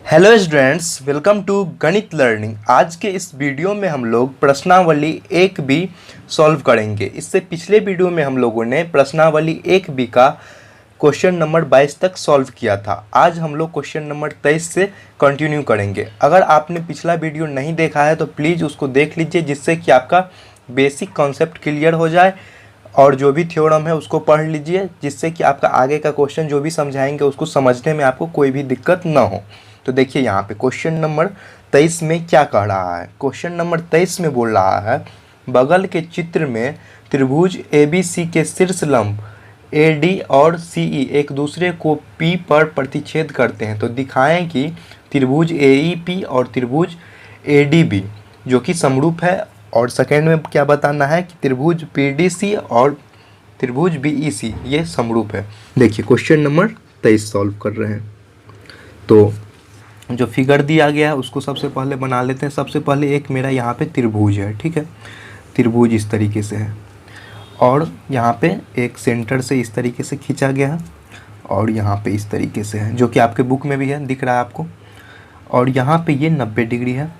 Hello students, welcome to गणित learning. आज के इस वीडियो में हम लोग प्रश्नावली 1B सॉल्व करेंगे। इससे पिछले वीडियो में हम लोगों ने प्रश्नावली 1B का क्वेश्चन नंबर 22 तक सॉल्व किया था। आज हम लोग क्वेश्चन नंबर 23 से कंटिन्यू करेंगे। अगर आपने पिछला वीडियो नहीं देखा है तो प्लीज़ उसको देख लीजिए, जिससे कि आपका बेसिक कॉन्सेप्ट क्लियर हो जाए और जो भी थ्योरम है उसको पढ़ लीजिए, जिससे कि आपका आगे का क्वेश्चन जो भी समझाएंगे उसको समझने में आपको कोई भी दिक्कत ना हो। तो देखिए यहाँ पे क्वेश्चन नंबर 23 में क्या कह रहा है। क्वेश्चन नंबर 23 में बोल रहा है, बगल के चित्र में त्रिभुज ABC के शीर्ष लंब AD और CE एक दूसरे को P पर प्रतिच्छेद करते हैं, तो दिखाएं कि त्रिभुज AEP और त्रिभुज ADB जो कि समरूप है। और सेकेंड में क्या बताना है कि त्रिभुज PDC और त्रिभुज BEC ये समरूप है। देखिए क्वेश्चन नंबर 23 सॉल्व कर रहे हैं। तो जो फिगर दिया गया है उसको सबसे पहले बना लेते हैं। सबसे पहले एक मेरा यहाँ पे त्रिभुज है, ठीक है। त्रिभुज इस तरीके से है और यहाँ पे एक सेंटर से इस तरीके से खींचा गया है और यहाँ पे इस तरीके से है, जो कि आपके बुक में भी है, दिख रहा है आपको। और यहाँ पे ये 90 डिग्री है,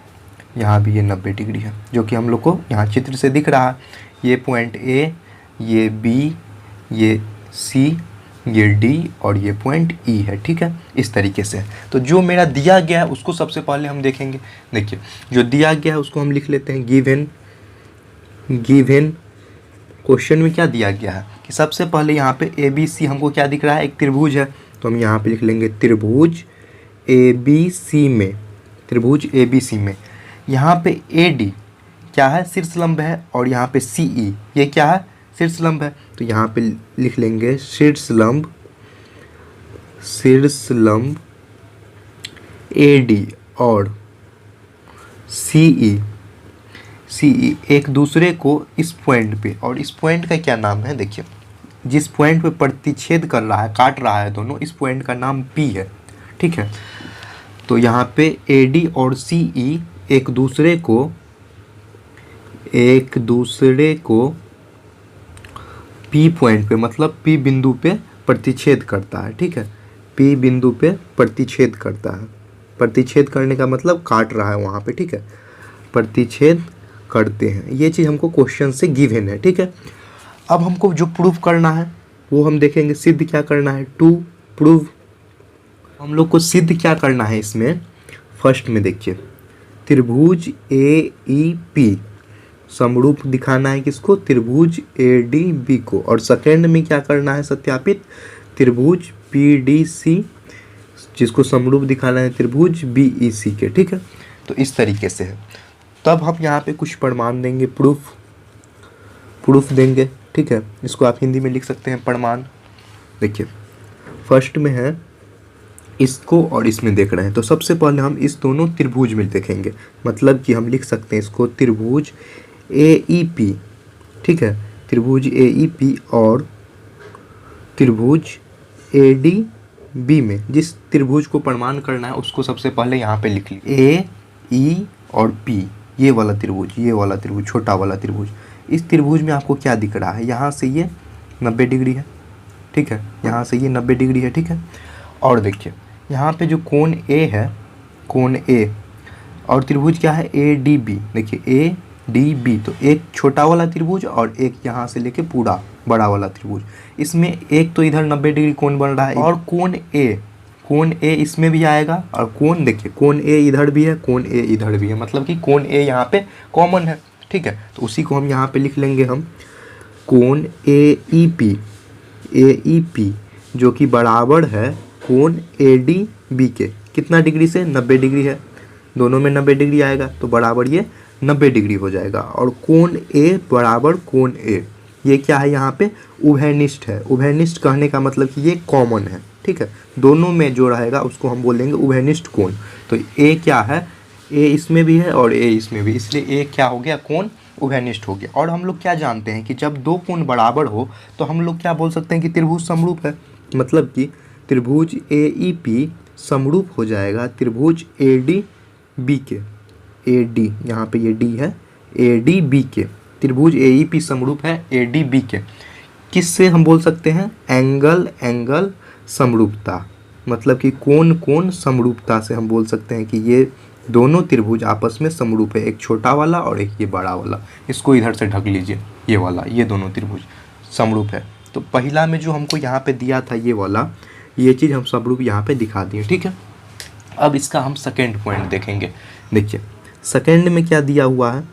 यहाँ भी ये 90 डिग्री है, जो कि हम लोग को यहाँ चित्र से दिख रहा है। ये पॉइंट A, ये B, ये C, ये D और ये पॉइंट E है, ठीक है। इस तरीके से तो जो मेरा दिया गया है उसको सबसे पहले हम देखेंगे। देखिए जो दिया गया है उसको हम लिख लेते हैं गिवन क्वेश्चन में क्या दिया गया है कि सबसे पहले यहाँ पे ABC हमको क्या दिख रहा है, एक त्रिभुज है, तो हम यहाँ पे लिख लेंगे त्रिभुज ABC में यहाँ पे AD क्या है, शीर्षलंब है, और यहाँ पे CE ये क्या है, शीर्षलंब है। तो यहाँ पे लिख लेंगे शीर्षलंब AD और CE एक दूसरे को इस पॉइंट पे, और इस पॉइंट का क्या नाम है, देखिए जिस पॉइंट पे प्रतिच्छेद कर रहा है, काट रहा है दोनों, इस पॉइंट का नाम P है, ठीक है। तो यहाँ पे AD और CE एक दूसरे को P पॉइंट पे, मतलब P बिंदु पे प्रतिच्छेद करता है, ठीक है। P बिंदु पे प्रतिच्छेद करता है। प्रतिच्छेद करने का मतलब काट रहा है वहाँ पे, ठीक है। प्रतिच्छेद करते हैं, ये चीज़ हमको क्वेश्चन से गिवन है, ठीक है। अब हमको जो प्रूफ करना है वो हम देखेंगे, सिद्ध क्या करना है, टू प्रूव। हम लोग को सिद्ध क्या करना है इसमें, फर्स्ट में देखिए त्रिभुज AEP समरूप दिखाना है किसको, त्रिभुज ADB को। और सेकेंड में क्या करना है, सत्यापित त्रिभुज PDC जिसको समरूप दिखाना है त्रिभुज BEC के, ठीक है। तो इस तरीके से है। तब हम यहाँ पे कुछ प्रमाण देंगे, प्रूफ देंगे, ठीक है। इसको आप हिंदी में लिख सकते हैं प्रमाण। देखिए फर्स्ट में है, इसको और इसमें देख रहे हैं, तो सबसे पहले हम इस दोनों त्रिभुज में देखेंगे, मतलब कि हम लिख सकते हैं इसको त्रिभुज AEP, ठीक है। त्रिभुज AEP और त्रिभुज ADB में जिस त्रिभुज को प्रमाण करना है उसको सबसे पहले यहाँ पे लिख लीजिए, AE और P, ये वाला त्रिभुज, छोटा वाला त्रिभुज। इस त्रिभुज में आपको क्या दिख रहा है, यहाँ से ये 90 डिग्री है, ठीक है, यहाँ से ये 90 डिग्री है, ठीक है। और देखिए यहाँ पे जो कोण A है, कोण A, और त्रिभुज क्या है ADB, देखिए ADB, तो एक छोटा वाला त्रिभुज और एक यहाँ से लेके पूरा बड़ा वाला त्रिभुज। इसमें एक तो इधर 90 डिग्री कोण बन रहा है, और कोण A इसमें भी आएगा, और कोण देखिए कोण A इधर भी है, कोण A इधर भी है, मतलब कि कोण A यहाँ पे कॉमन है, ठीक है। तो उसी को हम यहाँ पे लिख लेंगे हम कोण AEP जो कि बराबर है कोण ADB के, कितना डिग्री से, 90 डिग्री है, दोनों में 90 डिग्री आएगा तो बराबर ये 90 डिग्री हो जाएगा। और कोण A बराबर कोण A, ये क्या है, यहाँ पे उभयनिष्ठ है। उभयनिष्ठ कहने का मतलब कि ये कॉमन है, ठीक है। दोनों में जो रहेगा उसको हम बोलेंगे उभयनिष्ठ कोण। तो A क्या है, A इसमें भी है और A इसमें भी, इसलिए A क्या हो गया, कोण उभयनिष्ठ हो गया। और हम लोग क्या जानते हैं कि जब दो कोण बराबर हो तो हम लोग क्या बोल सकते हैं कि त्रिभुज समरूप है, मतलब कि त्रिभुज AEP समरूप हो जाएगा त्रिभुज ADB के, AD यहाँ पे ये D है, ADB के। त्रिभुज AEP समरूप है ADB के। किससे हम बोल सकते हैं, एंगल समरूपता, मतलब कि कौन कौन समरूपता से हम बोल सकते हैं कि ये दोनों त्रिभुज आपस में समरूप है, एक छोटा वाला और एक ये बड़ा वाला। इसको इधर से ढक लीजिए, ये वाला, ये दोनों त्रिभुज समरूप है। तो पहला में जो हमको यहाँ पे दिया था ये वाला, ये चीज़ हम समरूप यहाँ पे दिखा दिए, ठीक है। अब इसका हम सेकेंड पॉइंट देखेंगे। देखिए सेकेंड में क्या दिया हुआ है,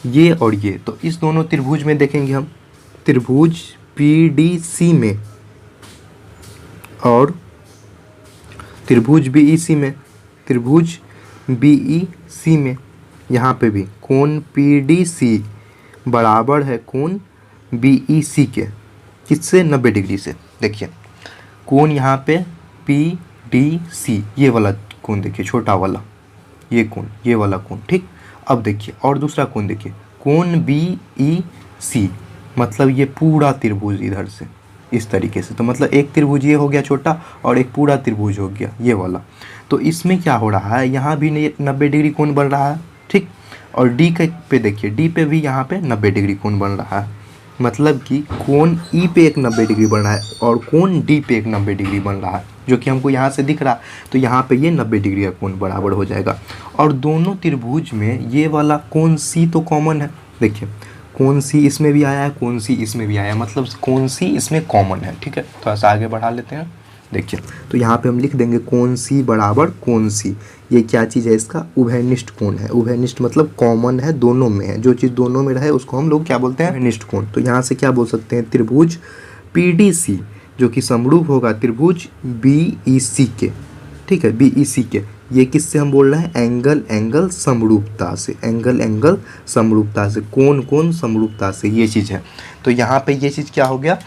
ये और ये, तो इस दोनों त्रिभुज में देखेंगे हम, त्रिभुज PDC में और त्रिभुज BEC में, त्रिभुज BEC में, यहाँ पे भी कोण PDC बराबर है कोण BEC के, किससे, 90 डिग्री से। देखिए कोण यहाँ पे PDC, ये वाला कोण देखिए, छोटा वाला ये कोण, ये वाला कोण, ठीक। अब देखिए और दूसरा कोण देखिए, कोण BEC, मतलब ये पूरा त्रिभुज इधर से इस तरीके से, तो मतलब एक त्रिभुज ये हो गया छोटा और एक पूरा त्रिभुज हो गया ये वाला। तो इसमें क्या हो रहा है, यहाँ भी 90 डिग्री कोण बन रहा है, ठीक। और डी पे देखिए, डी पे भी यहाँ पे 90 डिग्री कोण बन रहा है, मतलब कि कोण ई पे एक 90 डिग्री बन रहा है और कोण डी पे एक 90 डिग्री बन रहा है, जो कि हमको यहाँ से दिख रहा है। तो यहाँ पे ये 90 डिग्री का कोण बराबर हो जाएगा। और दोनों त्रिभुज में ये वाला कोण सी तो कॉमन है, देखिए कोण सी इसमें भी आया है, कोण सी इसमें भी आया है, मतलब कोण सी इसमें कॉमन है, ठीक है। थोड़ा सा आगे बढ़ा लेते हैं। देखिए तो यहाँ पे हम लिख देंगे कोण सी बराबर कोण सी, ये क्या चीज़ है, इसका उभयनिष्ठ कोण है। उभयनिष्ठ मतलब कॉमन है, दोनों में है, जो चीज़ दोनों में रहे उसको हम लोग क्या बोलते हैं, उभयनिष्ठ कोण। तो यहाँ से क्या बोल सकते हैं, त्रिभुज PDC जो कि समरूप होगा त्रिभुज BEC के, ठीक है, BEC के। ये किससे हम बोल रहे हैं, एंगल एंगल समरूपता से, एंगल एंगल समरूपता से, कोण कोण समरूपता से, ये चीज़ है। तो यहाँ पे ये चीज़ क्या हो गया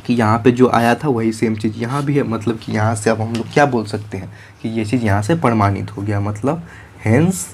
कि यहाँ पे जो आया था वही सेम चीज़ यहाँ भी है, मतलब कि यहाँ से अब हम लोग क्या बोल सकते हैं कि ये चीज़ यहाँ से प्रमाणित हो गया, मतलब हेंस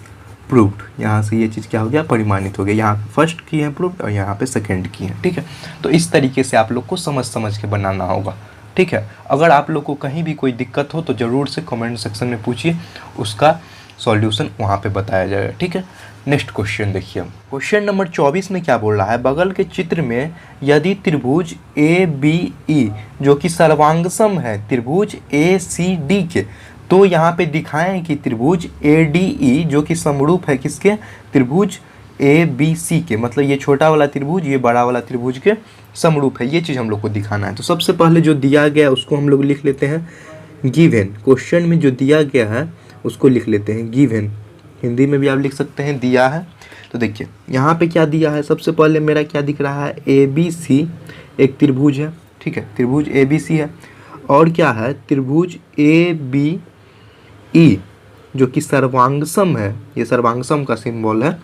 प्रूव्ड। यहाँ से ये चीज़ क्या हो गया, परिमाणित हो गया। यहाँ फर्स्ट की है प्रूव्ड और यहाँ पे सेकंड की है, ठीक है। तो इस तरीके से आप लोग को समझ के बनाना होगा, ठीक है। अगर आप लोग को कहीं भी कोई दिक्कत हो तो ज़रूर से कमेंट सेक्शन में पूछिए, उसका सॉल्यूशन वहाँ पे बताया जाएगा, ठीक है। नेक्स्ट क्वेश्चन देखिए, क्वेश्चन नंबर 24 में क्या बोल रहा है, बगल के चित्र में यदि त्रिभुज ABE जो कि सर्वांगसम है त्रिभुज ACD के, तो यहाँ पे दिखाएं कि त्रिभुज ADE जो कि समरूप है किसके, त्रिभुज ABC के, मतलब ये छोटा वाला त्रिभुज ये बड़ा वाला त्रिभुज के समरूप है, ये चीज़ हम लोग को दिखाना है। तो सबसे पहले जो दिया गया है उसको हम लोग लिख लेते हैं गिवन, क्वेश्चन में जो दिया गया है उसको लिख लेते हैं गिवन, हिंदी में भी आप लिख सकते हैं दिया है। तो देखिए यहाँ पे क्या दिया है, सबसे पहले मेरा क्या दिख रहा है, ABC एक त्रिभुज है, ठीक है, त्रिभुज ABC है, और क्या है, त्रिभुज ABE जो कि सर्वांगसम है, ये सर्वांगसम का सिंबल है,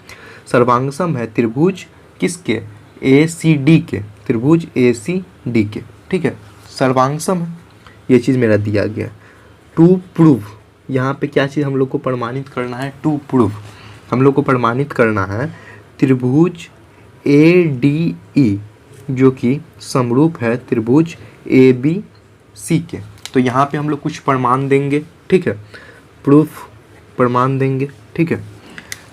सर्वांगसम है त्रिभुज किसके, ACD के, त्रिभुज ACD के, ठीक है, सर्वांगसम है, ये चीज़ मेरा दिया गया। टू प्रूव, यहाँ पे क्या चीज़ हम लोग को प्रमाणित करना है, टू प्रूव हम लोग को प्रमाणित करना है त्रिभुज ADE जो कि समरूप है त्रिभुज ABC के। तो यहाँ पे हम लोग कुछ प्रमाण देंगे, ठीक है, प्रूफ प्रमाण देंगे, ठीक है।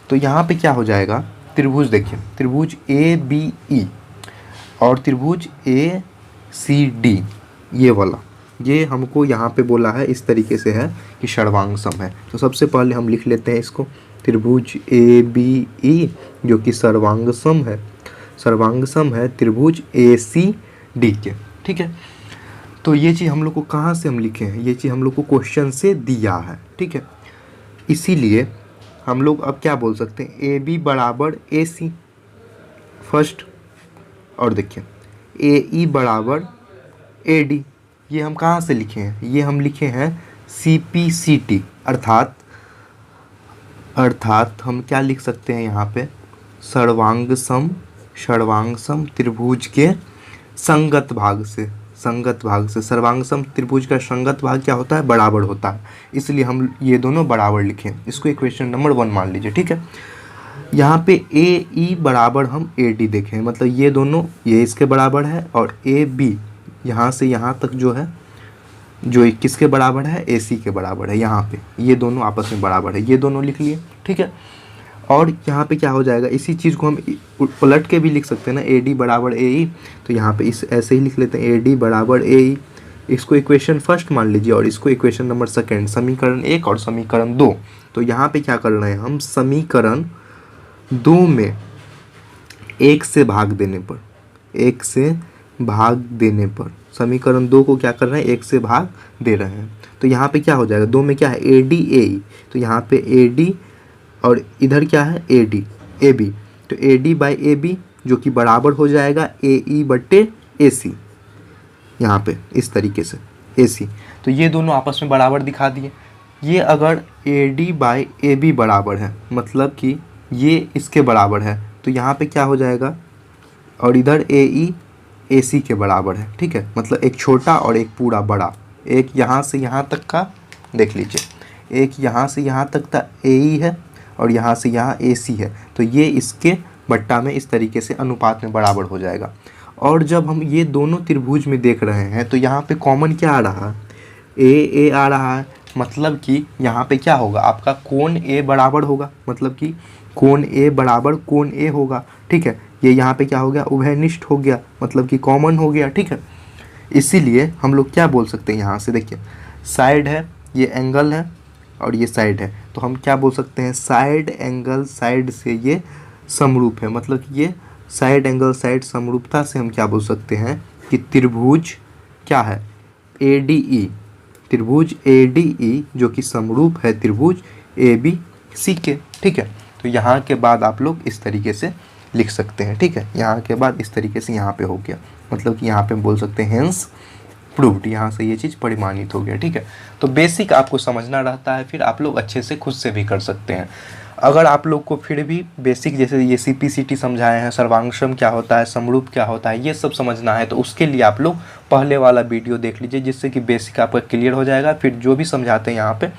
तो यहाँ पे क्या हो जाएगा, त्रिभुज देखिए, त्रिभुज ABE और त्रिभुज ACD ये वाला, ये हमको यहाँ पे बोला है इस तरीके से है कि सर्वांगसम है। तो सबसे पहले हम लिख लेते हैं इसको, त्रिभुज ABE जो कि सर्वांगसम है त्रिभुज ACD के, ठीक है। तो ये चीज़ हम लोग को कहाँ से हम लिखे हैं, ये चीज़ हम लोग को क्वेश्चन से दिया है, ठीक है। इसीलिए हम लोग अब क्या बोल सकते हैं, AB बराबर AC फर्स्ट, और देखिए AE बराबर AD, ये हम कहाँ से लिखे हैं, ये हम लिखे हैं CPCT, अर्थात हम क्या लिख सकते हैं यहाँ पे, सर्वांगसम त्रिभुज के संगत भाग से, सर्वांगसम त्रिभुज का संगत भाग क्या होता है, बराबर होता है, इसलिए हम ये दोनों बराबर लिखें। इसको इक्वेशन नंबर 1 मान लीजिए, ठीक है। यहाँ पे AE बराबर हम AD देखें, मतलब ये दोनों ये इसके बराबर है, और AB यहाँ से यहाँ तक जो है, जो किसके बराबर है, AC के बराबर है, यहाँ पे ये दोनों आपस में बराबर है, ये दोनों लिख लिए, ठीक है। और यहाँ पे क्या हो जाएगा, इसी चीज़ को हम पलट के भी लिख सकते हैं ना, AD बराबर AE, तो यहाँ पे इस ऐसे ही लिख लेते हैं AD बराबर AE, इसको इक्वेशन फर्स्ट मान लीजिए और इसको इक्वेशन नंबर सेकेंड, समीकरण 1 और समीकरण 2। तो यहाँ पे क्या कर रहे हैं हम, समीकरण 2 में 1 से भाग देने पर, 1 से भाग देने पर समीकरण 2 को क्या कर रहे हैं, 1 से भाग दे रहे हैं। तो यहाँ पे क्या हो जाएगा, 2 में क्या है ए डी ए ई, तो यहाँ पे ए डी और इधर क्या है ए डी ए बी, तो a d by a b जो कि बराबर हो जाएगा ए ई बट्टे ए सी, यहाँ पे इस तरीके से ए सी। तो ये दोनों आपस में बराबर दिखा दिए। ये अगर a d by a b बराबर है मतलब कि ये इसके बराबर है, तो यहाँ पे क्या हो जाएगा, और इधर ए ई ए सी के बराबर है, ठीक है। मतलब एक छोटा और एक पूरा बड़ा, एक यहाँ से यहाँ तक का देख लीजिए, एक यहाँ से यहाँ तक का ए ई है और यहाँ से यहाँ ए सी है, तो ये इसके बट्टा में इस तरीके से अनुपात में बराबर हो जाएगा। और जब हम ये दोनों त्रिभुज में देख रहे हैं तो यहाँ पे कॉमन क्या आ रहा है, ए आ रहा है, मतलब कि यहाँ पे क्या होगा, आपका कोण ए बराबर होगा, मतलब कि कोण ए बराबर कोण ए होगा, ठीक है। ये यहाँ पे क्या हो गया, उभयनिष्ठ हो गया, मतलब कि कॉमन हो गया, ठीक है। इसीलिए हम लोग क्या बोल सकते हैं, यहाँ से देखिए साइड है, ये एंगल है और ये साइड है, तो हम क्या बोल सकते हैं, साइड एंगल साइड से ये समरूप है, मतलब कि ये साइड एंगल साइड समरूपता से हम क्या बोल सकते हैं कि त्रिभुज क्या है, ए डी ई, त्रिभुज ए डी ई जो कि समरूप है त्रिभुज ए बी सी के, ठीक है। तो यहाँ के बाद आप लोग इस तरीके से लिख सकते हैं, ठीक है। यहाँ के बाद इस तरीके से यहाँ पे हो गया, मतलब कि यहाँ पे हम बोल सकते हैं हेंस प्रूव्ड, यहाँ से ये चीज़ परिमाणित हो गया, ठीक है। तो बेसिक आपको समझना रहता है, फिर आप लोग अच्छे से खुद से भी कर सकते हैं। अगर आप लोग को फिर भी बेसिक जैसे ये CPCT समझाए हैं, सर्वांगसम क्या होता है, समरूप क्या होता है, ये सब समझना है, तो उसके लिए आप लोग पहले वाला वीडियो देख लीजिए, जिससे कि बेसिक आपका क्लियर हो जाएगा। फिर जो भी समझाते हैं यहाँ पे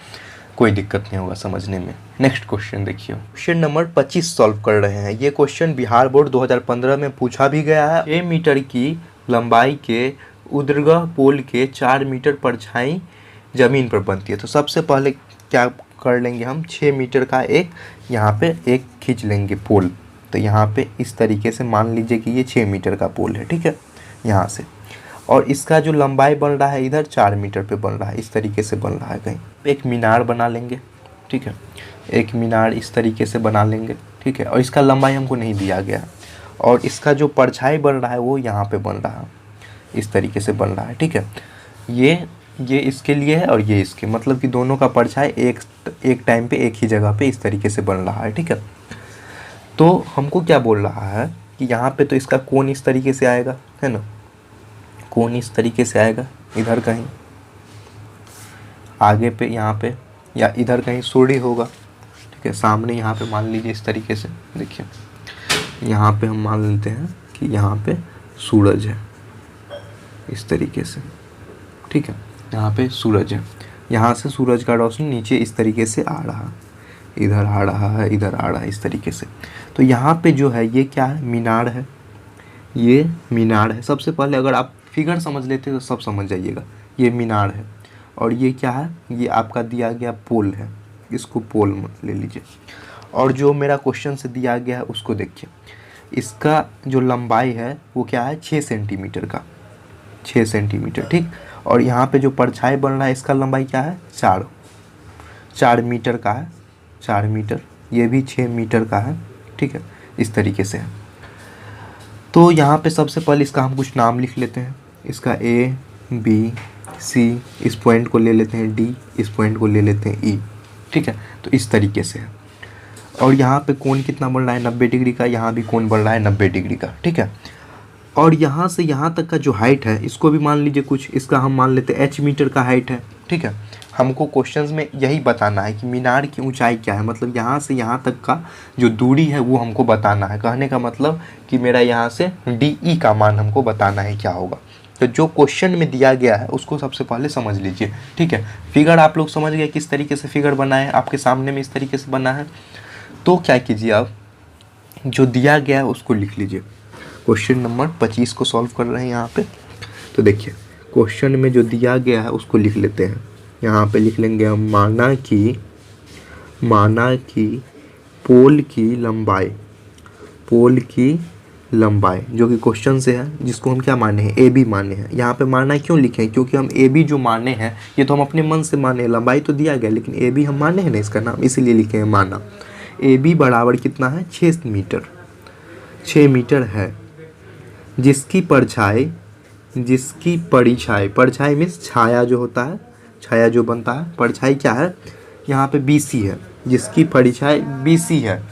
कोई दिक्कत नहीं होगा समझने में। नेक्स्ट क्वेश्चन देखिए, क्वेश्चन नंबर 25 सॉल्व कर रहे हैं। ये क्वेश्चन बिहार बोर्ड 2015 में पूछा भी गया है। 6 मीटर की लंबाई के ऊर्ध्वाधर पोल के 4 मीटर परछाई जमीन पर बनती है। तो सबसे पहले क्या कर लेंगे हम, 6 मीटर का एक यहाँ पे एक खींच लेंगे पोल। तो यहाँ पे इस तरीके से मान लीजिए कि ये 6 मीटर का पोल है, ठीक है, यहाँ से। और इसका जो लंबाई बन रहा है इधर 4 मीटर पे बन रहा है, इस तरीके से बन रहा है। कहीं एक मीनार बना लेंगे, ठीक है, एक मीनार इस तरीके से बना लेंगे, ठीक है। और इसका लंबाई हमको नहीं दिया गया, और इसका जो परछाई बन रहा है वो यहाँ पे बन रहा है, इस तरीके से बन रहा है, ठीक है। ये इसके लिए है और ये इसके, मतलब कि दोनों का परछाई एक टाइम पे एक ही जगह पे इस तरीके से बन रहा है, ठीक है। तो हमको क्या बोल रहा है कि यहाँ पे तो इसका कोण इस तरीके से आएगा, है ना, कोण इस तरीके से आएगा, इधर कहीं आगे पे यहाँ पे या इधर कहीं सूर्य होगा, ठीक है। सामने यहाँ पे मान लीजिए इस तरीके से, देखिए यहाँ पे हम मान लेते हैं कि यहाँ पे सूरज है, इस तरीके से, ठीक है। यहाँ पे सूरज है, यहाँ से सूरज का रोशनी नीचे इस तरीके से आ रहा, इधर आ रहा है, इधर आ रहा है, इस तरीके से। तो यहाँ पे जो है ये क्या है, मीनार है, ये मीनार है। सबसे पहले अगर आप फिगर समझ लेते तो सब समझ जाइएगा। ये मीनार है और ये क्या है, ये आपका दिया गया पोल है, इसको पोल मत ले लीजिए। और जो मेरा क्वेश्चन से दिया गया है उसको देखिए, इसका जो लंबाई है वो क्या है, 6 सेंटीमीटर का, 6 सेंटीमीटर, ठीक। और यहाँ पे जो परछाई बन रहा है इसका लंबाई क्या है, 4 मीटर का है, 4 मीटर। ये भी 6 मीटर का है, ठीक है, इस तरीके से है। तो यहाँ पे सबसे पहले इसका हम कुछ नाम लिख लेते हैं। इसका A B C, इस पॉइंट को ले लेते हैं D, इस पॉइंट को ले लेते हैं E, ठीक है। तो इस तरीके से है। और यहाँ पे कोण कितना बन रहा है, 90 डिग्री का, यहाँ भी कोण बन रहा है 90 डिग्री का, ठीक है। और यहाँ से यहाँ तक का जो हाइट है इसको भी मान लीजिए कुछ, इसका हम मान लेते हैं H मीटर का हाइट है, ठीक है। हमको क्वेश्चंस में यही बताना है कि मीनार की ऊंचाई क्या है, मतलब यहाँ से यहाँ तक का जो दूरी है वो हमको बताना है। कहने का मतलब कि मेरा यहाँ से DE का मान हमको बताना है क्या होगा। तो जो क्वेश्चन में दिया गया है उसको सबसे पहले समझ लीजिए, ठीक है। फिगर आप लोग समझ गए किस तरीके से फिगर बना है, आपके सामने में इस तरीके से बना है। तो क्या कीजिए, आप जो दिया गया है उसको लिख लीजिए। क्वेश्चन नंबर 25 को सॉल्व कर रहे हैं यहाँ पे। तो देखिए क्वेश्चन में जो दिया गया है उसको लिख लेते हैं। यहाँ पे लिख लेंगे हम, माना कि पोल की लंबाई, जो कि क्वेश्चन से है, जिसको हम क्या माने हैं, ए बी माने हैं। यहाँ पे माना क्यों लिखे हैं, क्योंकि हम ए बी जो माने हैं ये तो हम अपने मन से माने हैं, लंबाई तो दिया गया लेकिन ए बी हम माने हैं ना इसका नाम, इसीलिए लिखे हैं माना। ए बी बराबर कितना है, 6 मीटर, 6 मीटर है। जिसकी परछाई, जिसकी परिछाई, परछाई मीन्स छाया जो होता है, छाया जो बनता है, परछाई क्या है यहाँ पे BC है, जिसकी परिछाई BC है,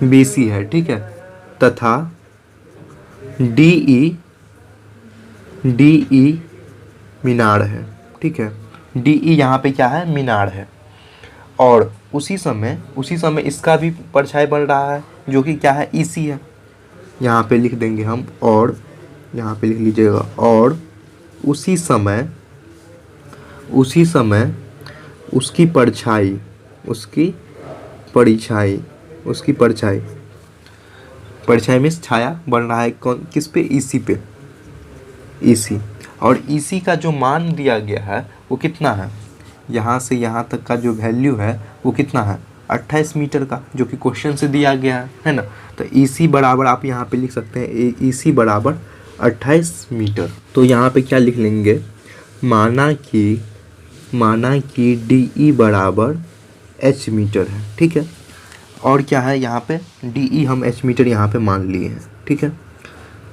BC है, ठीक है। तथा DE, DE मीनार है, ठीक है। DE यहाँ पे क्या है, मीनार है। और उसी समय इसका भी परछाई बन रहा है जो कि क्या है, EC है। यहाँ पे लिख देंगे हम, और यहाँ पे लिख लीजिएगा, और उसी समय उसकी परछाई, उसकी परिछाई, उसकी परछाई, परछाई में छाया बन रहा है कौन, किस पे, EC पे, EC। और EC का जो मान दिया गया है वो कितना है, यहाँ से यहाँ तक का जो वैल्यू है वो कितना है, 28 मीटर का, जो कि क्वेश्चन से दिया गया है ना। तो EC बराबर आप यहाँ पे लिख सकते हैं, EC बराबर 28 मीटर। तो यहाँ पे क्या लिख लेंगे, माना कि DE बराबर H मीटर है, ठीक है। और क्या है यहाँ पे, DE हम H मीटर यहाँ पे मान लिए हैं, ठीक है।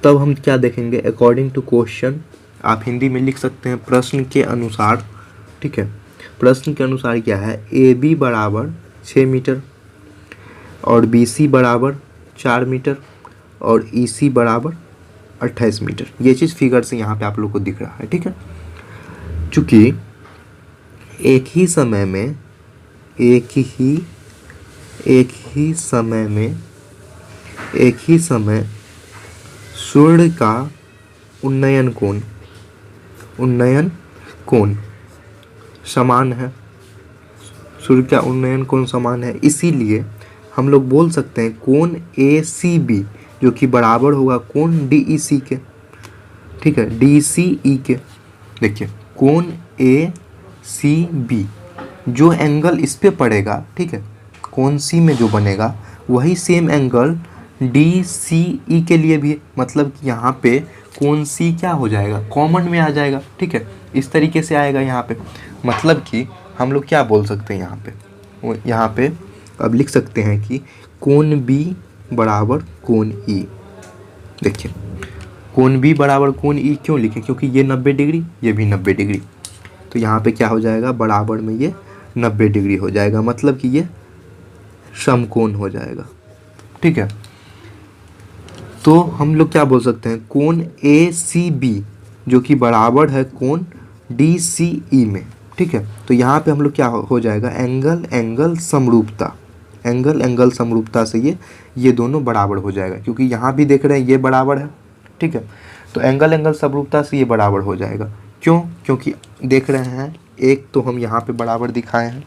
तब हम क्या देखेंगे, अकॉर्डिंग टू क्वेश्चन, आप हिंदी में लिख सकते हैं प्रश्न के अनुसार, ठीक है। प्रश्न के अनुसार क्या है, AB बराबर 6 मीटर और BC बराबर 4 मीटर और EC बराबर 28 मीटर। ये चीज़ फिगर से यहाँ पे आप लोग को दिख रहा है, ठीक है। चूँकि एक ही समय सूर्य का उन्नयन कोण समान है, सूर्य का उन्नयन कोण समान है, इसीलिए हम लोग बोल सकते हैं कोण ACB जो कि बराबर होगा कोण DEC के, ठीक है, DCE के। देखिए कोण ACB जो एंगल इस पे पड़ेगा, ठीक है, कोण C में जो बनेगा वही सेम एंगल DCE के लिए भी है। मतलब कि यहाँ पे कोण C क्या हो जाएगा, कॉमन में आ जाएगा, ठीक है, इस तरीके से आएगा यहाँ पे। मतलब कि हम लोग क्या बोल सकते हैं यहाँ पे अब लिख सकते हैं कि कोण B बराबर कोण E। देखिए कोण B बराबर कोण E क्यों लिखे, क्योंकि ये 90 डिग्री, ये भी 90 डिग्री, तो यहाँ पे क्या हो जाएगा, बराबर में ये 90 डिग्री हो जाएगा, मतलब कि ये समकोण हो जाएगा, ठीक है। तो हम लोग क्या बोल सकते हैं, कोण ACB जो कि बराबर है कोण DCE में, ठीक है। तो यहाँ पे हम लोग क्या हो जाएगा, एंगल समरूपता से ये दोनों बराबर हो जाएगा, क्योंकि यहाँ भी देख रहे हैं ये बराबर है, ठीक है। तो एंगल समरूपता से ये बराबर हो जाएगा। क्यों, क्योंकि देख रहे हैं एक तो हम यहाँ पे बराबर दिखाए हैं,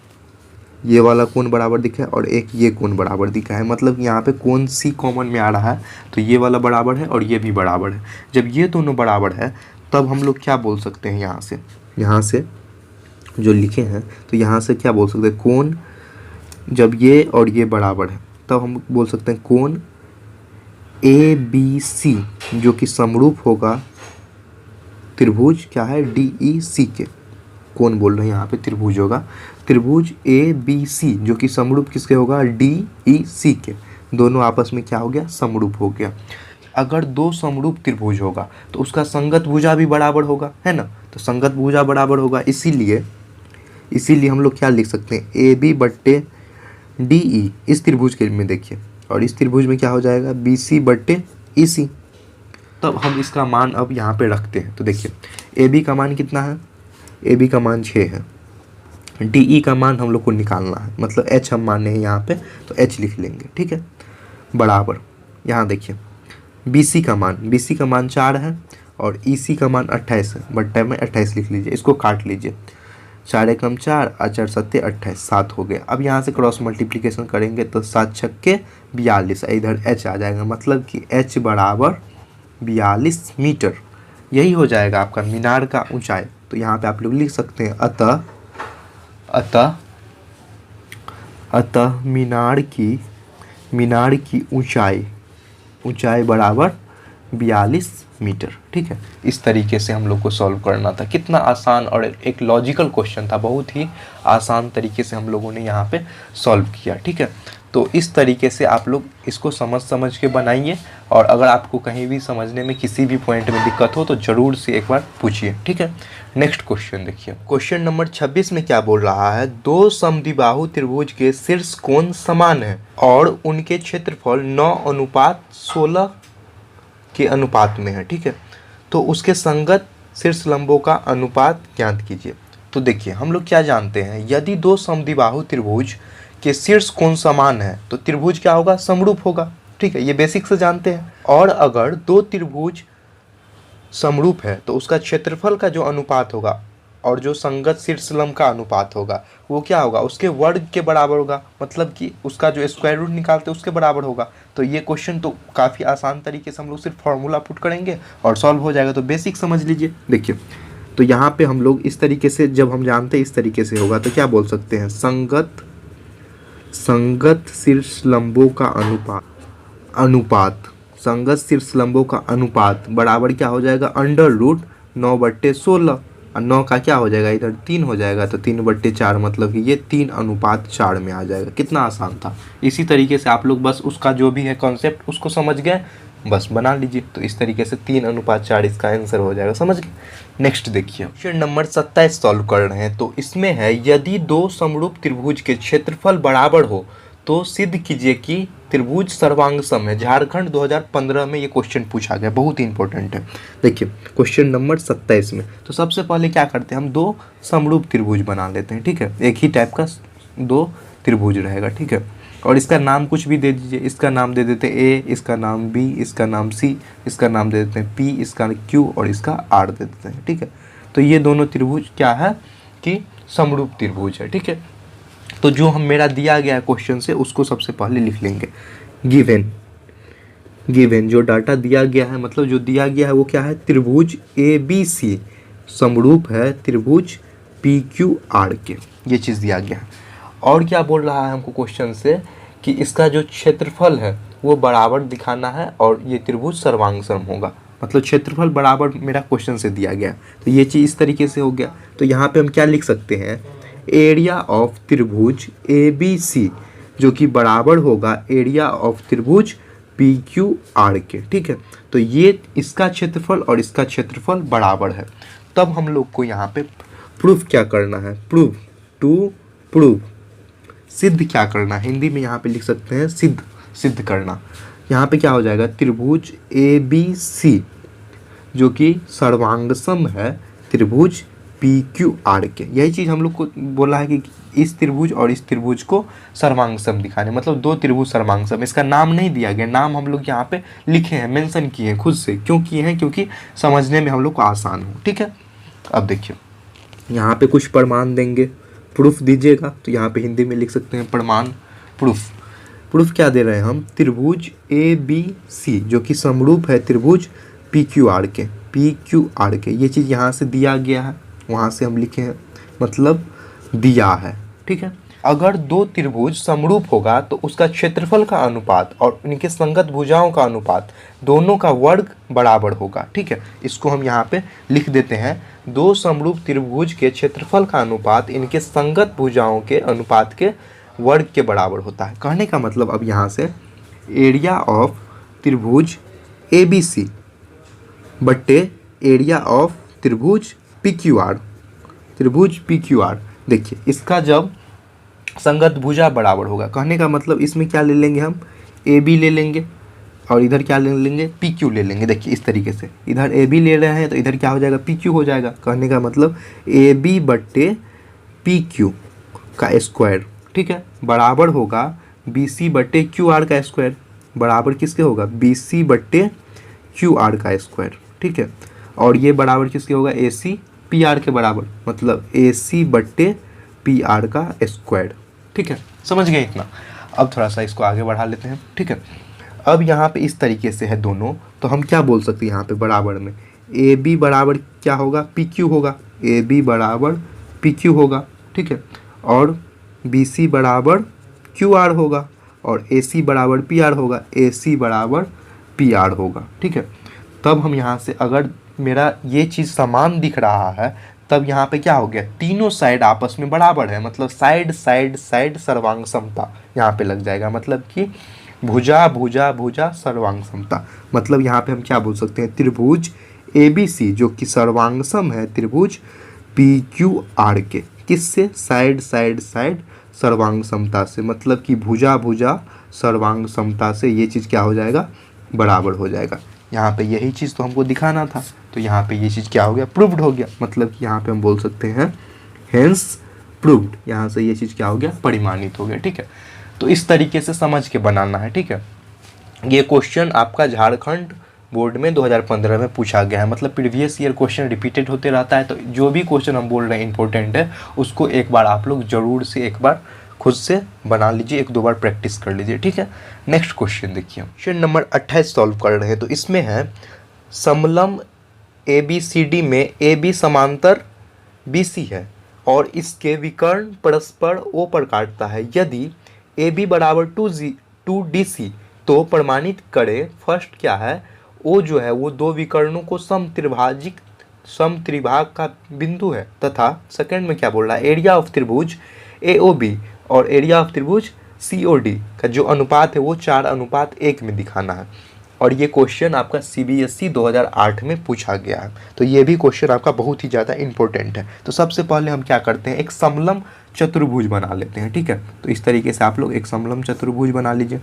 ये वाला कोण बराबर दिखा है, और एक ये कोण बराबर दिखा है, मतलब यहाँ पे कोण C कॉमन में आ रहा है, तो ये वाला बराबर है और ये भी बराबर है। जब ये दोनों बराबर है तब हम लोग क्या बोल सकते हैं, यहाँ से जो लिखे हैं, तो यहाँ से क्या बोल सकते हैं, कोण जब ये और ये बराबर है तब हम बोल सकते हैं कोण ABC जो कि समरूप होगा त्रिभुज क्या है, DEC के। कौन बोल रहे हैं यहाँ पे, त्रिभुज होगा, त्रिभुज ABC जो कि समरूप किसके होगा, DEC के। दोनों आपस में क्या हो गया, समरूप हो गया। अगर दो समरूप त्रिभुज होगा तो उसका संगत भुजा भी बराबर होगा, है ना, तो संगत भुजा बराबर होगा, इसीलिए हम लोग क्या लिख सकते हैं, AB बट्टे DE इस त्रिभुज के में देखिए, और इस त्रिभुज में क्या हो जाएगा, BC बट्टे EC। तब हम इसका मान अब यहाँ पे रखते हैं, तो देखिए AB का मान कितना है, AB का मान 6 है, DE का मान हम लोग को निकालना है, मतलब H हम माने हैं यहाँ पे, तो H लिख लेंगे, ठीक है, बराबर। यहाँ देखिए BC का मान 4 है और EC का मान 28 है, बट्टे में 28 लिख लीजिए, इसको काट लीजिए, 4 एकम 4 और 4 सत्ते 28, 7 हो गए। अब यहाँ से क्रॉस मल्टीप्लिकेशन करेंगे तो 7 छक्के 42, इधर H आ जाएगा, मतलब कि H बराबर 42 मीटर, यही हो जाएगा आपका मीनार का ऊंचाई। तो यहाँ पे आप लोग लिख सकते हैं अतः मीनार की ऊंचाई ऊंचाई बराबर 42 मीटर। ठीक है, इस तरीके से हम लोग को सॉल्व करना था। कितना आसान और एक लॉजिकल क्वेश्चन था, बहुत ही आसान तरीके से हम लोगों ने यहाँ पे सॉल्व किया। ठीक है, तो इस तरीके से आप लोग इसको समझ के बनाइए, और अगर आपको कहीं भी समझने में किसी भी पॉइंट में दिक्कत हो तो ज़रूर से एक बार पूछिए। ठीक है, नेक्स्ट क्वेश्चन देखिए। क्वेश्चन नंबर 26 में क्या बोल रहा है, दो समद्विबाहु त्रिभुज के शीर्ष कोण समान है और उनके क्षेत्रफल 9:16 के अनुपात में है। ठीक है, तो उसके संगत शीर्ष लंबों का अनुपात ज्ञात कीजिए। तो देखिए, हम लोग क्या जानते हैं, यदि दो समद्विबाहु त्रिभुज के शीर्ष कोण समान है तो त्रिभुज क्या होगा, समरूप होगा। ठीक है, ये बेसिक से जानते हैं। और अगर दो त्रिभुज समरूप है तो उसका क्षेत्रफल का जो अनुपात होगा और जो संगत शीर्ष लंब का अनुपात होगा वो क्या होगा, उसके वर्ग के बराबर होगा, मतलब कि उसका जो स्क्वायर रूट निकालते हैं उसके बराबर होगा। तो ये क्वेश्चन तो काफ़ी आसान तरीके से हम लोग सिर्फ फार्मूला पुट करेंगे और सॉल्व हो जाएगा। तो बेसिक समझ लीजिए। देखिए, तो यहाँ पे हम लोग इस तरीके से, जब हम जानते हैं इस तरीके से होगा तो क्या बोल सकते हैं, संगत शीर्ष लंबों का अनुपात संगत शीर्ष लंबों का अनुपात बराबर क्या हो जाएगा, √9/16। और 9 का क्या हो जाएगा, इधर 3 हो जाएगा, तो 3/4, मतलब कि ये 3:4 में आ जाएगा। कितना आसान था। इसी तरीके से आप लोग बस उसका जो भी है कॉन्सेप्ट उसको समझ गए, बस बना लीजिए। तो इस तरीके से 3:4 इसका आंसर हो जाएगा, समझ गए। नेक्स्ट देखिए, क्वेश्चन नंबर 27 सॉल्व कर रहे हैं। तो इसमें है, यदि दो समरूप त्रिभुज के क्षेत्रफल बराबर हो तो सिद्ध कीजिए कि त्रिभुज सर्वांगसम है। झारखंड 2015 में ये क्वेश्चन पूछा गया, बहुत ही इंपॉर्टेंट है। देखिए, क्वेश्चन नंबर 27 में तो सबसे पहले क्या करते हैं, हम दो समरूप त्रिभुज बना लेते हैं। ठीक है, एक ही टाइप का दो त्रिभुज रहेगा। ठीक है, और इसका नाम कुछ भी दे दीजिए। इसका नाम दे देते हैं ए, इसका नाम बी, इसका नाम सी, इसका नाम दे देते हैं पी, इसका क्यू और इसका आर दे देते हैं। ठीक है, तो ये दोनों त्रिभुज क्या है कि समरूप त्रिभुज है। ठीक है, तो जो हम मेरा दिया गया है क्वेश्चन से उसको सबसे पहले लिख लेंगे। गिवन जो डाटा दिया गया है, मतलब जो दिया गया है वो क्या है, त्रिभुज ए बी सी समरूप है त्रिभुज पी क्यू आर के, ये चीज़ दिया गया है। और क्या बोल रहा है हमको क्वेश्चन से कि इसका जो क्षेत्रफल है वो बराबर दिखाना है और ये त्रिभुज सर्वांगसम होगा, मतलब क्षेत्रफल बराबर मेरा क्वेश्चन से दिया गया। तो ये चीज़ इस तरीके से हो गया। तो यहाँ पे हम क्या लिख सकते हैं, एरिया ऑफ त्रिभुज ए बी सी जो कि बराबर होगा एरिया ऑफ त्रिभुज पी क्यू आर के। ठीक है, तो ये इसका क्षेत्रफल और इसका क्षेत्रफल बराबर है। तब हम लोग को यहाँ पे प्रूफ क्या करना है, प्रूफ सिद्ध क्या करना है, हिंदी में यहाँ पे लिख सकते हैं सिद्ध करना। यहाँ पे क्या हो जाएगा, त्रिभुज ए बी सी जो कि सर्वांगसम है त्रिभुज पी क्यू आर के। यही चीज़ हम लोग को बोला है कि इस त्रिभुज और इस त्रिभुज को सर्वांगसम दिखाने, मतलब दो त्रिभुज सर्वांगसम। इसका नाम नहीं दिया गया, नाम हम लोग यहाँ पे लिखे हैं, मेंशन किए हैं खुद से। क्यों किए हैं, क्योंकि समझने में हम लोग को आसान हो। ठीक है, अब देखिए यहाँ पे कुछ प्रमाण देंगे, प्रूफ दीजिएगा। तो यहाँ पे हिंदी में लिख सकते हैं प्रमाण, प्रूफ क्या दे रहे हैं हम, त्रिभुज ए बी सी जो कि समरूप है त्रिभुज पी क्यू आर के। ये चीज़ यहाँ से दिया गया है, वहाँ से हम लिखे हैं, मतलब दिया है। ठीक है, अगर दो त्रिभुज समरूप होगा तो उसका क्षेत्रफल का अनुपात और उनके संगत भुजाओं का अनुपात दोनों का वर्ग बराबर होगा। ठीक है, इसको हम यहाँ पे लिख देते हैं, दो समरूप त्रिभुज के क्षेत्रफल का अनुपात इनके संगत भुजाओं के अनुपात के वर्ग के बराबर होता है। कहने का मतलब अब यहाँ से एरिया ऑफ त्रिभुज ए बी सी बट्टे एरिया ऑफ त्रिभुज पी क्यू आर। देखिए, इसका जब संगत भुजा बराबर होगा, कहने का मतलब इसमें क्या ले लेंगे हम, ए बी ले लेंगे और इधर क्या ले लेंगे, पी क्यू ले लेंगे। देखिए इस तरीके से, इधर ए बी ले रहे हैं तो इधर क्या हो जाएगा, पी क्यू हो जाएगा। कहने का मतलब ए बी बट्टे पी क्यू का स्क्वायर, ठीक है, बराबर होगा बी सी बट्टे क्यू आर का स्क्वायर। बराबर किसके होगा, बी सी बट्टे क्यू आर का स्क्वायर। ठीक है, और ये बराबर किसके होगा, ए सी पी आर के बराबर, मतलब ए सी बट्टे पी आर का स्क्वायर। ठीक है, समझ गए इतना। अब थोड़ा सा इसको आगे बढ़ा लेते हैं। ठीक है, अब यहाँ पे इस तरीके से है दोनों, तो हम क्या बोल सकते हैं यहाँ पे बराबर में, ए बी बराबर क्या होगा, पी क्यू होगा, ए बी बराबर पी क्यू होगा। ठीक है, और बी सी बराबर क्यू आर होगा और ए सी बराबर पी आर होगा, ए सी बराबर पी आर होगा, ठीक है। तब हम यहाँ से अगर मेरा ये चीज़ समान दिख रहा है तब यहाँ पे क्या हो गया, तीनों साइड आपस में बराबर है, मतलब साइड साइड साइड सर्वांग समता यहाँ पे लग जाएगा, मतलब कि भुजा भुजा भुजा सर्वांग समता। मतलब यहाँ पे हम क्या बोल सकते हैं, त्रिभुज ABC जो कि सर्वांगसम है त्रिभुज PQR के, किससे, साइड साइड साइड सर्वांग समता से, मतलब कि भुजा भुजा सर्वांग समता से ये चीज़ क्या हो जाएगा, बराबर हो जाएगा। यहाँ पे यही चीज़ तो हमको दिखाना था, तो यहाँ पे ये चीज़ क्या हो गया, प्रूव्ड हो गया। मतलब कि यहाँ पे हम बोल सकते हैं हेंस प्रूव्ड, यहाँ से ये चीज़ क्या हो गया, परिमाणित हो गया, ठीक है। तो इस तरीके से समझ के बनाना है, ठीक है। ये क्वेश्चन आपका झारखंड बोर्ड में 2015 में पूछा गया है, मतलब प्रीवियस ईयर क्वेश्चन रिपीटेड होते रहता है, तो जो भी क्वेश्चन हम बोल रहे हैं इंपॉर्टेंट है उसको एक बार आप लोग ज़रूर से एक बार खुद से बना लीजिए, एक दो बार प्रैक्टिस कर लीजिए, ठीक है। नेक्स्ट क्वेश्चन देखिए, क्वेश्चन नंबर 28 सॉल्व कर रहे हैं। तो इसमें है समलम ABCD में AB समांतर BC है और इसके विकर्ण परस्पर O पर काटता है। यदि AB बराबर 2DC तो प्रमाणित करें। फर्स्ट क्या है, O जो है वो दो विकर्णों को समत्रिभाग का बिंदु है, तथा सेकंड में क्या बोल रहा है, एरिया ऑफ त्रिभुज AOB और एरिया ऑफ त्रिभुज COD का जो अनुपात है वो 4:1 में दिखाना है। और ये क्वेश्चन आपका CBSE 2008 में पूछा गया है, तो ये भी क्वेश्चन आपका बहुत ही ज़्यादा इंपॉर्टेंट है। तो सबसे पहले हम क्या करते हैं, एक समलम चतुर्भुज बना लेते हैं, ठीक है। तो इस तरीके से आप लोग एक समलम चतुर्भुज बना लीजिए,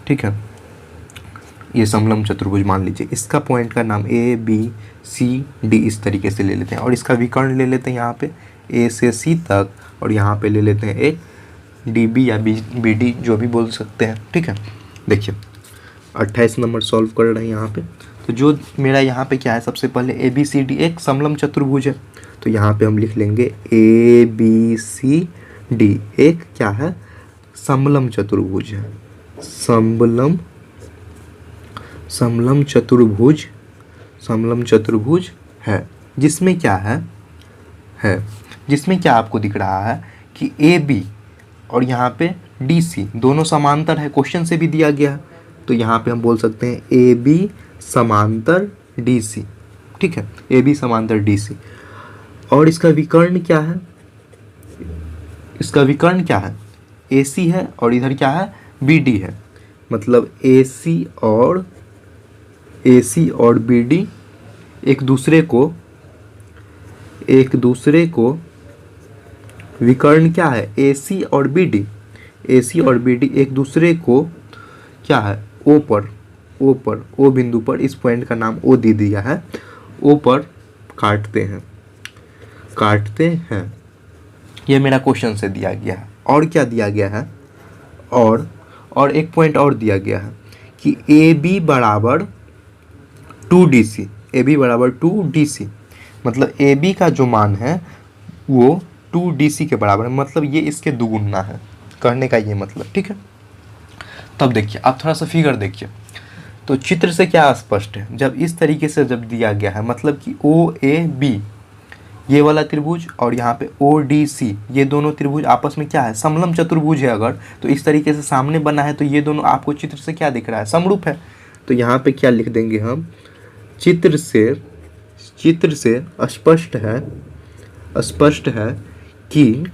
ठीक है। ये समलम चतुर्भुज मान लीजिए, इसका पॉइंट का नाम ABCD इस तरीके से ले लेते हैं और इसका विकर्ण ले लेते हैं यहाँ पे A से C तक, और यहाँ पे ले लेते हैं एक DB या BD जो भी बोल सकते हैं, ठीक है। देखिए 28 नंबर सॉल्व कर रहे हैं यहाँ पे। तो जो मेरा यहाँ पे क्या है, सबसे पहले ABCD एक समलम चतुर्भुज है, तो यहाँ पे हम लिख लेंगे ABCD एक क्या है, समलम चतुर्भुज है, समलम चतुर्भुज है, जिसमें क्या है जिसमें क्या आपको दिख रहा है कि AB और यहाँ पे DC दोनों समांतर है, क्वेश्चन से भी दिया गया है। तो यहाँ पे हम बोल सकते हैं AB समांतर DC, ठीक है, AB समांतर DC। और इसका विकर्ण क्या है, AC है और इधर क्या है, BD है। मतलब AC और BD एक दूसरे को विकर्ण क्या है, AC और BD एक दूसरे को क्या है, O बिंदु पर, इस पॉइंट का नाम O दे दिया है, O पर काटते हैं। ये मेरा क्वेश्चन से दिया गया है। और क्या दिया गया है, और एक पॉइंट और दिया गया है कि AB बराबर 2DC, मतलब AB का जो मान है वो 2DC के बराबर है, मतलब ये इसके दुगुना है, कहने का ये मतलब, ठीक है। तब देखिए आप थोड़ा सा फिगर देखिए, तो चित्र से क्या स्पष्ट है, जब इस तरीके से जब दिया गया है, मतलब कि OAB ये वाला त्रिभुज और यहाँ पे ODC ये दोनों त्रिभुज आपस में क्या है, समलम चतुर्भुज है। अगर तो इस तरीके से सामने बना है तो ये दोनों आपको चित्र से क्या दिख रहा है, समरूप है। तो यहाँ पे क्या लिख देंगे हम, चित्र से स्पष्ट है कि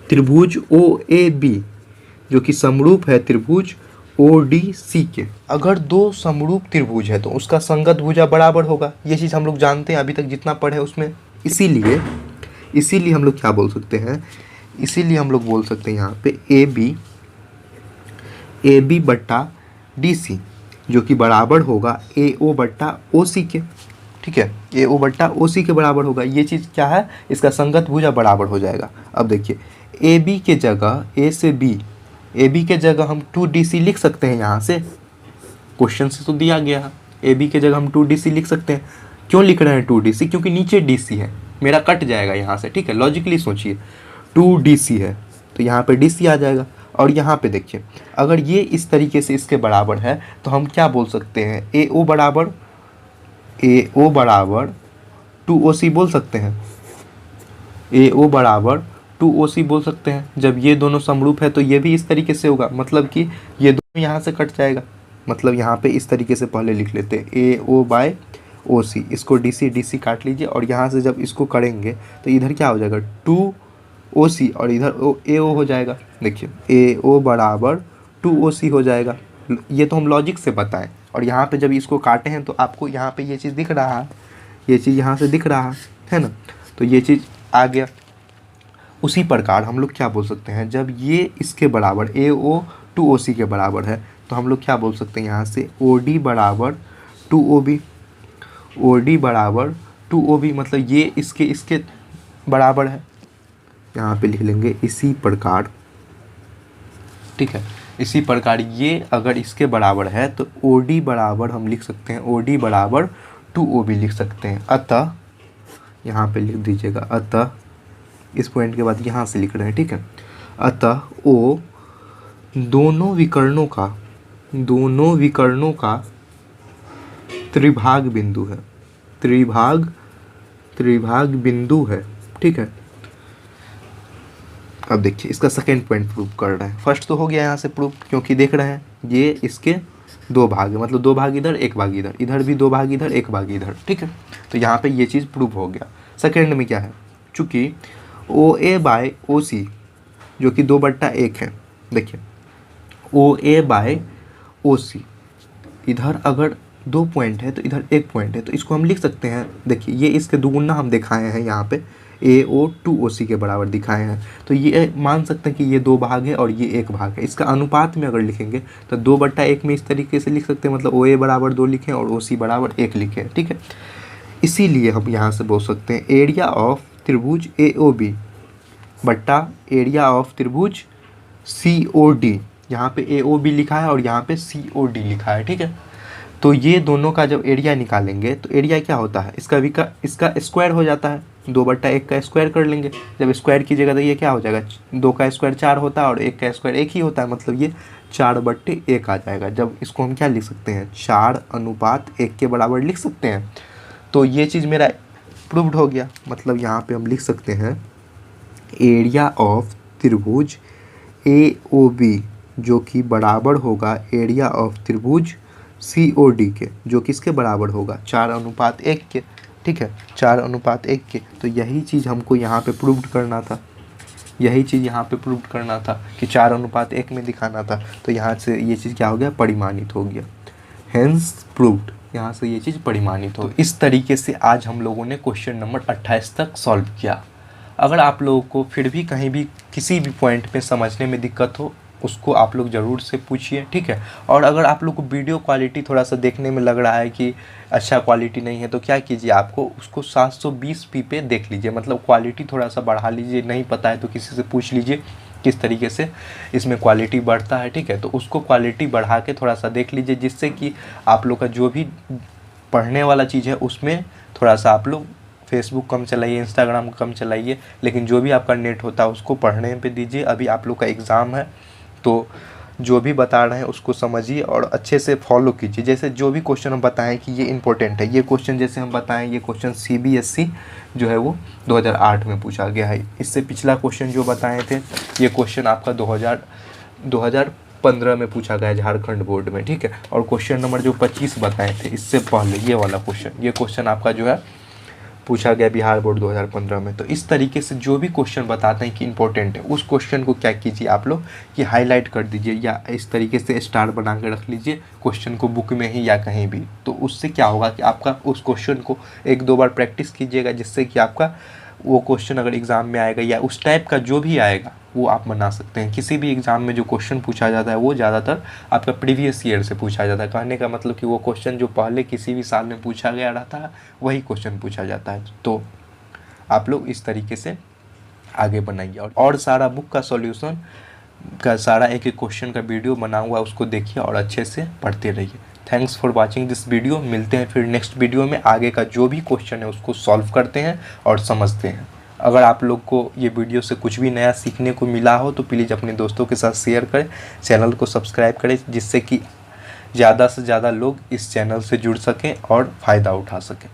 त्रिभुज OAB जो कि समरूप है त्रिभुज ODC के। अगर दो समरूप त्रिभुज है तो उसका संगत भुजा बराबर होगा, ये चीज़ हम लोग जानते हैं अभी तक जितना पढ़े उसमें। इसीलिए हम लोग क्या बोल सकते हैं, यहाँ पे AB बट्टा DC जो कि बराबर होगा AO बट्टा OC के, ठीक है, AO बट्टा OC के बराबर होगा। ये चीज़ क्या है, इसका संगत भुजा बराबर हो जाएगा। अब देखिए AB के जगह A से B, AB के जगह हम 2DC लिख सकते हैं, यहाँ से क्वेश्चन से तो दिया गया है AB के जगह हम 2DC लिख सकते हैं। क्यों लिख रहे हैं 2DC, क्योंकि नीचे DC है, मेरा कट जाएगा यहाँ से, ठीक है। लॉजिकली सोचिए 2DC है तो यहाँ पे DC आ जाएगा। और यहाँ पे देखिए अगर ये इस तरीके से इसके बराबर है तो हम क्या बोल सकते हैं, AO बराबर 2OC बोल सकते हैं, AO बराबर 2OC बोल सकते हैं। जब ये दोनों समरूप है तो ये भी इस तरीके से होगा, मतलब कि ये दोनों यहाँ से कट जाएगा, मतलब यहाँ पे इस तरीके से पहले लिख लेते हैं ए ओ बाय ओ सी, इसको डी सी काट लीजिए और यहाँ से जब इसको करेंगे तो इधर क्या हो जाएगा 2OC और इधर AO हो जाएगा। देखिए AO बराबर 2OC हो जाएगा। ये तो हम लॉजिक से बताएं और यहाँ पे जब इसको काटे हैं तो आपको यहाँ पे ये चीज़ दिख रहा है, ये चीज़ यहाँ से दिख रहा है ना, तो ये चीज़ आ गया। उसी प्रकार हम लोग क्या बोल सकते हैं, जब ये इसके बराबर AO 2OC के बराबर है तो हम लोग क्या बोल सकते हैं यहाँ से OD बराबर 2OB, OD बराबर 2OB, मतलब ये इसके बराबर है। यहाँ पे लिख लेंगे इसी प्रकार, ठीक है, इसी प्रकार ये अगर इसके बराबर है तो OD बराबर हम लिख सकते हैं OD बराबर 2OB लिख सकते हैं। अतः यहाँ पे लिख दीजिएगा, अतः इस पॉइंट के बाद यहाँ से लिख रहे हैं, ठीक है। अतः O दोनों विकर्णों का त्रिभाग बिंदु है, त्रिभाग बिंदु है, ठीक है। अब देखिए इसका सेकेंड पॉइंट प्रूव कर रहे हैं। फर्स्ट तो हो गया यहाँ से प्रूव, क्योंकि देख रहे हैं ये इसके दो भाग है, मतलब दो भाग इधर एक भाग इधर, इधर भी दो भाग इधर एक भाग इधर, ठीक है। तो यहाँ पे ये चीज़ प्रूव हो गया। सेकेंड में क्या है, चूँकि OA बाय OC जो कि 2/1 है, देखिए OA बाय OC, इधर अगर 2 पॉइंट है तो इधर 1 पॉइंट है, तो इसको हम लिख सकते हैं। देखिए ये इसके दुगुना हम दिखाए हैं यहाँ पे, AO 2OC के बराबर दिखाए हैं, तो ये मान सकते हैं कि ये 2 भाग है और ये 1 भाग है। इसका अनुपात में अगर लिखेंगे तो 2/1 में इस तरीके से लिख सकते हैं, मतलब OA बराबर 2 लिखें और OC बराबर 1 लिखें, ठीक है। इसीलिए हम यहाँ से बोल सकते हैं एरिया ऑफ त्रिभुज AOB बट्टा एरिया ऑफ त्रिभुज COD। यहाँ पे AOB लिखा है और यहाँ पे COD लिखा है, ठीक है। तो ये दोनों का जब एरिया निकालेंगे तो एरिया क्या होता है, इसका स्क्वायर हो जाता है, 2/1 का स्क्वायर कर लेंगे। जब स्क्वायर कीजिएगा तो ये क्या हो जाएगा, 2 का स्क्वायर 4 होता है और 1 का स्क्वायर 1 ही होता है, मतलब ये 4/1 आ जाएगा। जब इसको हम क्या लिख सकते हैं, 4:1 के बराबर लिख सकते हैं। तो ये चीज़ मेरा प्रूव्ड हो गया, मतलब यहाँ पे हम लिख सकते हैं एरिया ऑफ त्रिभुज AOB जो कि बराबर होगा एरिया ऑफ त्रिभुज COD के, जो कि इसके बराबर होगा 4:1 के, ठीक है, 4:1 के। तो यही चीज़ हमको यहाँ पे प्रूव्ड करना था, यही चीज़ यहाँ पे प्रूव्ड करना था कि 4:1 में दिखाना था। तो यहाँ से ये चीज़ क्या हो गया, परिमाणित हो गया, हेंस प्रूव्ड, यहाँ से ये चीज़ परिमाणित हो। इस तरीके से आज हम लोगों ने क्वेश्चन नंबर 28 तक सॉल्व किया। अगर आप लोगों को फिर भी कहीं भी किसी भी पॉइंट पे समझने में दिक्कत हो, उसको आप लोग ज़रूर से पूछिए, ठीक है। और अगर आप लोग को वीडियो क्वालिटी थोड़ा सा देखने में लग रहा है कि अच्छा क्वालिटी नहीं है, तो क्या कीजिए, आपको उसको 720p पे देख लीजिए, मतलब क्वालिटी थोड़ा सा बढ़ा लीजिए। नहीं पता है तो किसी से पूछ लीजिए किस तरीके से इसमें क्वालिटी बढ़ता है, ठीक है। तो उसको क्वालिटी बढ़ा के थोड़ा सा देख लीजिए, जिससे कि आप लोग का जो भी पढ़ने वाला चीज़ है उसमें थोड़ा सा आप लोग फेसबुक कम चलाइए, इंस्टाग्राम कम चलाइए, लेकिन जो भी आपका नेट होता है उसको पढ़ने पे दीजिए। अभी आप लोग का एग्ज़ाम है तो जो भी बता रहे हैं उसको समझिए और अच्छे से फॉलो कीजिए। जैसे जो भी क्वेश्चन हम बताएं कि ये इंपॉर्टेंट है, ये क्वेश्चन जैसे हम बताएं, ये क्वेश्चन CBSE जो है वो 2008 में पूछा गया है। इससे पिछला क्वेश्चन जो बताए थे ये क्वेश्चन आपका 2015 में पूछा गया है झारखंड बोर्ड में, ठीक है। और क्वेश्चन नंबर जो 25 बताए थे इससे पहले ये वाला क्वेश्चन, ये क्वेश्चन आपका जो है पूछा गया बिहार बोर्ड 2015 में। तो इस तरीके से जो भी क्वेश्चन बताते हैं कि इंपॉर्टेंट है, उस क्वेश्चन को क्या कीजिए आप लोग कि हाईलाइट कर दीजिए या इस तरीके से स्टार बना के रख लीजिए क्वेश्चन को बुक में ही या कहीं भी। तो उससे क्या होगा कि आपका उस क्वेश्चन को 1-2 बार प्रैक्टिस कीजिएगा, जिससे कि आपका वो क्वेश्चन अगर एग्ज़ाम में आएगा या उस टाइप का जो भी आएगा वो आप बना सकते हैं। किसी भी एग्ज़ाम में जो क्वेश्चन पूछा जाता है वो ज़्यादातर आपका प्रीवियस ईयर से पूछा जाता है। कहने का मतलब कि वो क्वेश्चन जो पहले किसी भी साल में पूछा गया रहता है वही क्वेश्चन पूछा जाता है। तो आप लोग इस तरीके से आगे बनाइए और सारा बुक का सॉल्यूशन का सारा एक एक क्वेश्चन का वीडियो बना हुआ उसको देखिए और अच्छे से पढ़ते रहिए। Thanks for watching this video. मिलते हैं फिर नेक्स्ट वीडियो में, आगे का जो भी क्वेश्चन है उसको सॉल्व करते हैं और समझते हैं। अगर आप लोग को ये वीडियो से कुछ भी नया सीखने को मिला हो तो प्लीज़ अपने दोस्तों के साथ शेयर करें, चैनल को सब्सक्राइब करें, जिससे कि ज़्यादा से ज़्यादा लोग इस चैनल से जुड़ सकें और फ़ायदा उठा सकें।